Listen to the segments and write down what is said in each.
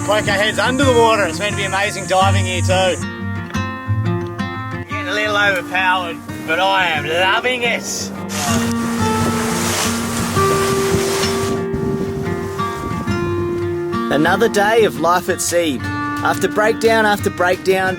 go poke our heads under the water. It's meant to be amazing diving here too. Getting a little overpowered, but I am loving it. Another day of life at sea. After breakdown,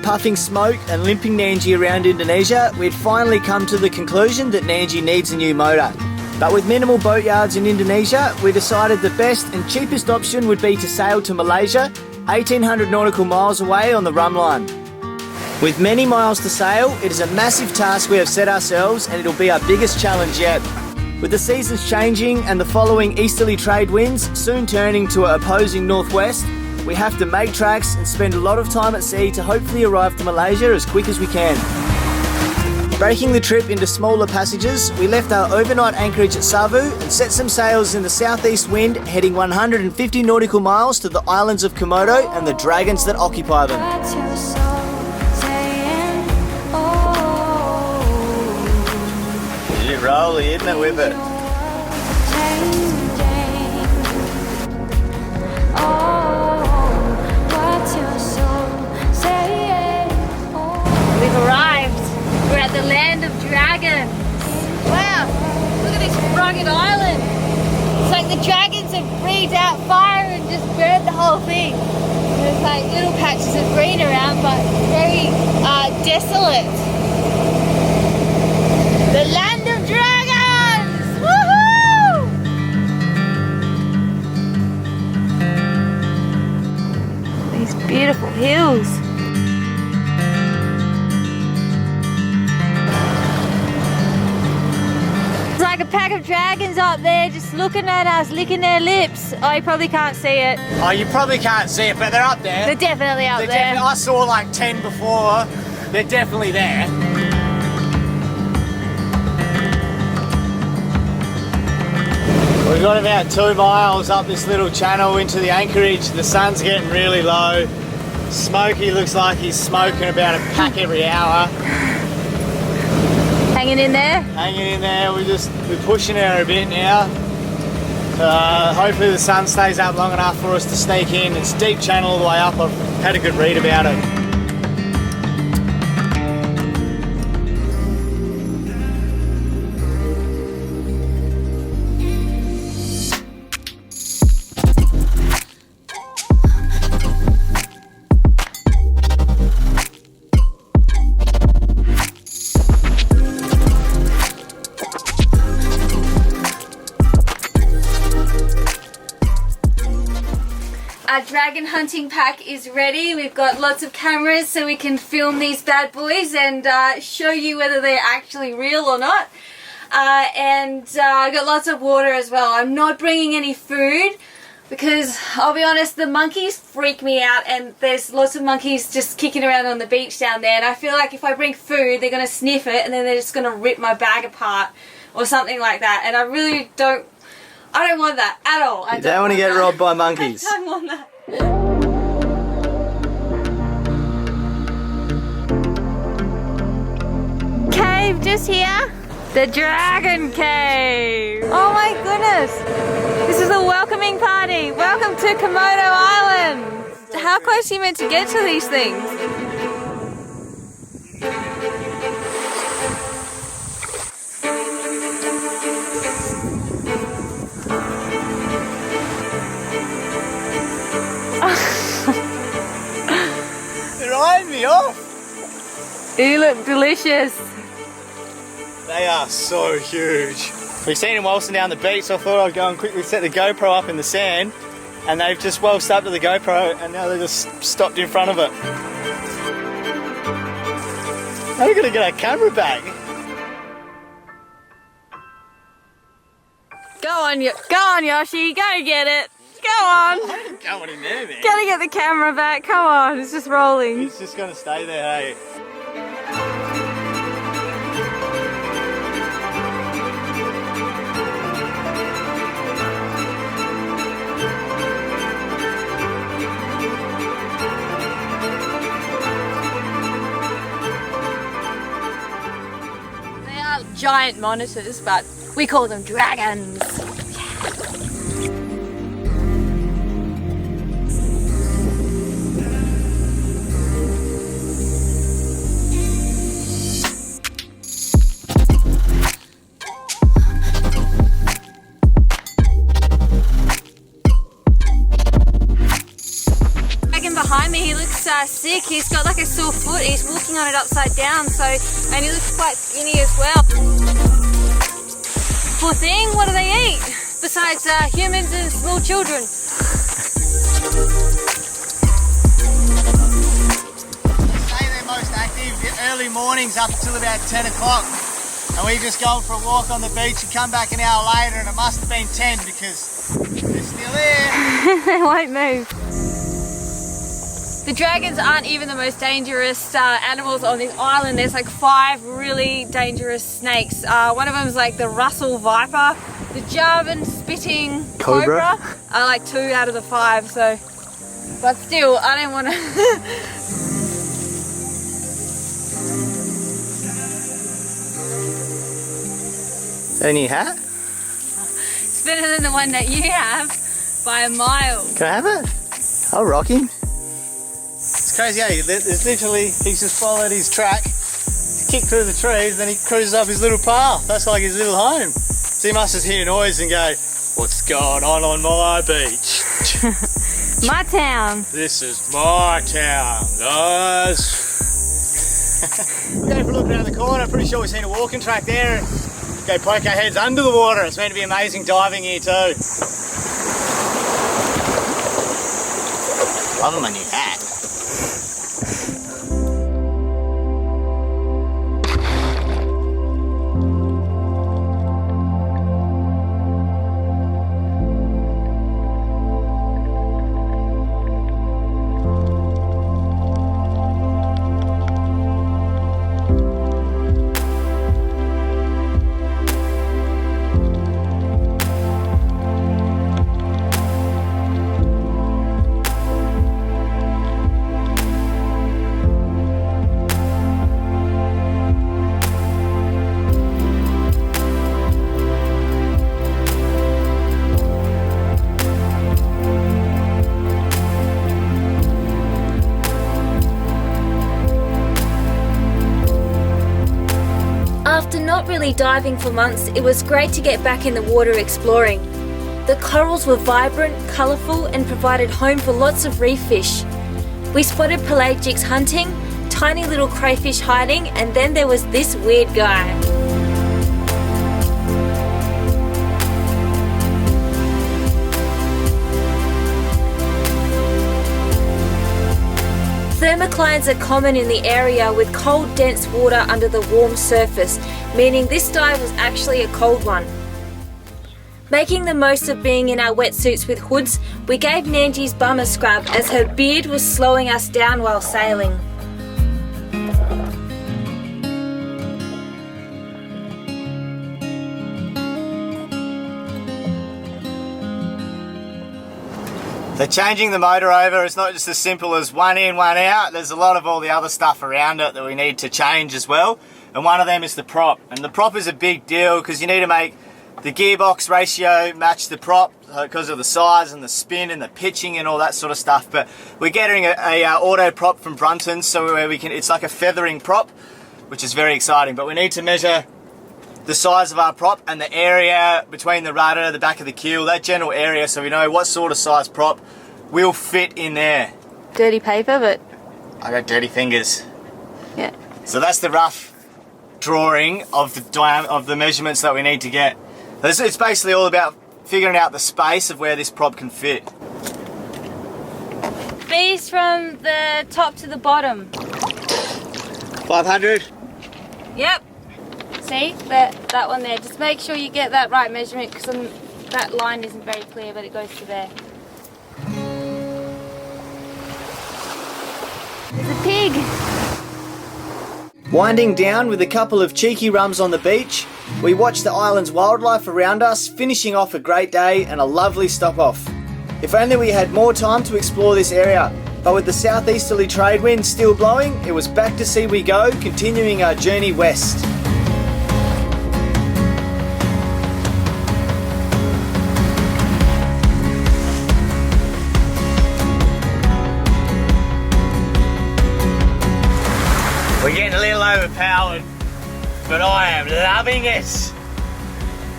puffing smoke and limping Nandji around Indonesia, we'd finally come to the conclusion that Nandji needs a new motor. But with minimal boatyards in Indonesia, we decided the best and cheapest option would be to sail to Malaysia, 1,800 nautical miles away on the Rumline. With many miles to sail, it is a massive task we have set ourselves, and it'll be our biggest challenge yet. With the seasons changing and the following easterly trade winds soon turning to an opposing northwest, we have to make tracks and spend a lot of time at sea to hopefully arrive to Malaysia as quick as we can. Breaking the trip into smaller passages, we left our overnight anchorage at Savu and set some sails in the southeast wind, heading 150 nautical miles to the islands of Komodo and the dragons that occupy them. Is it rolly, isn't it, with it? We've arrived. We're at the land of dragons. Wow, look at this rugged island. It's like the dragons have breathed out fire and just burned the whole thing. There's like little patches of green around, but very desolate. The land of dragons! Woohoo! These beautiful hills. It's like a pack of dragons up there just looking at us, licking their lips. Oh, you probably can't see it. Oh, you probably can't see it, but they're up there. They're definitely up there. I saw like 10 before. They're definitely there. We've got about 2 miles up this little channel into the anchorage. The sun's getting really low. Smokey looks like he's smoking about a pack every hour. Hanging in there? Hanging in there. We're pushing her a bit now. Hopefully the sun stays up long enough for us to sneak in. It's deep channel all the way up. I've had a good read about it. Our dragon hunting pack is ready. We've got lots of cameras so we can film these bad boys and show you whether they're actually real or not. I've got lots of water as well. I'm not bringing any food because I'll be honest, the monkeys freak me out, and there's lots of monkeys just kicking around on the beach down there, and I feel like if I bring food they're going to sniff it and then they're just going to rip my bag apart or something like that, and I really don't want that at all. You don't want to get robbed by monkeys. I don't want that. Cave just here. The Dragon Cave. Oh my goodness. This is a welcoming party. Welcome to Komodo Island. How close are you meant to get to these things? They're eyeing me off. You look delicious. They are so huge. We've seen them waltzing down the beach, so I thought I'd go and quickly set the GoPro up in the sand, and they've just waltzed up to the GoPro and now they're just stopped in front of it. How are we going to get our camera back? Go on, Yoshi, go get it. Go on. I ain't going in there, man. Gotta get the camera back. Come on, it's just rolling. It's just going to stay there, hey? They are giant monitors, but we call them dragons. sick. He's got like a sore foot. He's walking on it upside down, and he looks quite skinny as well. Poor thing, what do they eat? Besides humans and small children. They're most active the early mornings up until about 10 o'clock. And we just go for a walk on the beach and come back an hour later, and it must have been 10 because they're still there. They won't move. The dragons aren't even the most dangerous animals on this island. There's like 5 really dangerous snakes. One of them is like the Russell viper. The Javan spitting cobra are like 2 out of the 5. So, but still, I don't want to. Any hat? It's better than the one that you have by a mile. Can I have it? I'll rock him. It's crazy, eh? There's literally, he's just followed his track, kicked through the trees, then he cruises up his little path. That's like his little home. So he must just hear noise and go, what's going on my beach? My town. This is my town, guys. Go for a look around the corner. I'm pretty sure we've seen a walking track there. Go poke our heads under the water. It's meant to be amazing diving here too. Love my new hat. After not really diving for months, it was great to get back in the water exploring. The corals were vibrant, colourful and provided home for lots of reef fish. We spotted pelagics hunting, tiny little crayfish hiding, and then there was this weird guy. Thermoclines are common in the area with cold, dense water under the warm surface, meaning this dive was actually a cold one. Making the most of being in our wetsuits with hoods, we gave Nandji's bum a scrub as her beard was slowing us down while sailing. So changing the motor over, it's not just as simple as one in, one out. There's a lot of all the other stuff around it that we need to change as well. And one of them is the prop. And the prop is a big deal because you need to make the gearbox ratio match the prop because of the size and the spin and the pitching and all that sort of stuff. But we're getting a auto prop from Brunton, so where we can, it's like a feathering prop, which is very exciting. But we need to measure the size of our prop and the area between the rudder, the back of the keel, that general area, so we know what sort of size prop will fit in there. Dirty paper, but... I got dirty fingers. Yeah. So that's the rough drawing of the measurements that we need to get. It's basically all about figuring out the space of where this prop can fit. Bees from the top to the bottom. 500? Yep. See, that one there. Just make sure you get that right measurement because that line isn't very clear, but it goes to there. There's a pig. Winding down with a couple of cheeky rums on the beach, we watch the island's wildlife around us, finishing off a great day and a lovely stop off. If only we had more time to explore this area, but with the southeasterly trade wind still blowing, it was back to sea we go, continuing our journey west. We're getting a little overpowered, but I am loving it.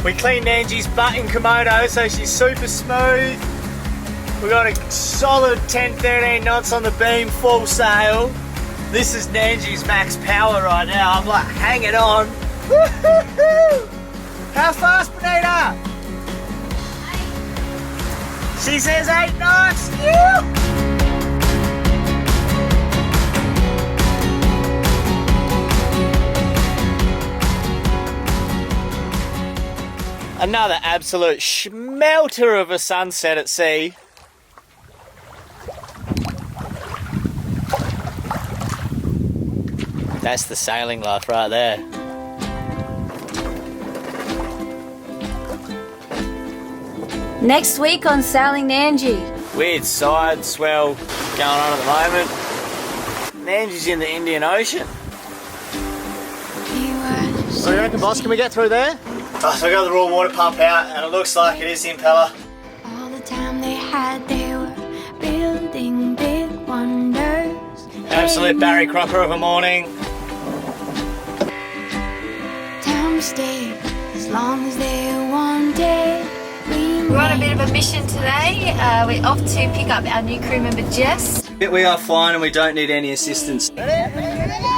We cleaned Nandji's butt in Komodo, so she's super smooth. We've got a solid 10-13 knots on the beam, full sail. This is Nandji's max power right now. I'm like hanging on. Woo-hoo-hoo! How fast, Benita? 8. She says 8 knots. Yeah. Another absolute schmelter of a sunset at sea. That's the sailing life right there. Next week on Sailing Nandji. Weird side swell going on at the moment. Nandji's in the Indian Ocean. What do you reckon, boss? Can we get through there? Oh, so I got the raw water pump out and it looks like it is the impeller. All the time they had, they were building big wonders. Absolute Barry Crocker of a morning. Time to stay as long as they wanted. We're on a bit of a mission today. We're off to pick up our new crew member Jess. We are fine and we don't need any assistance. Ready?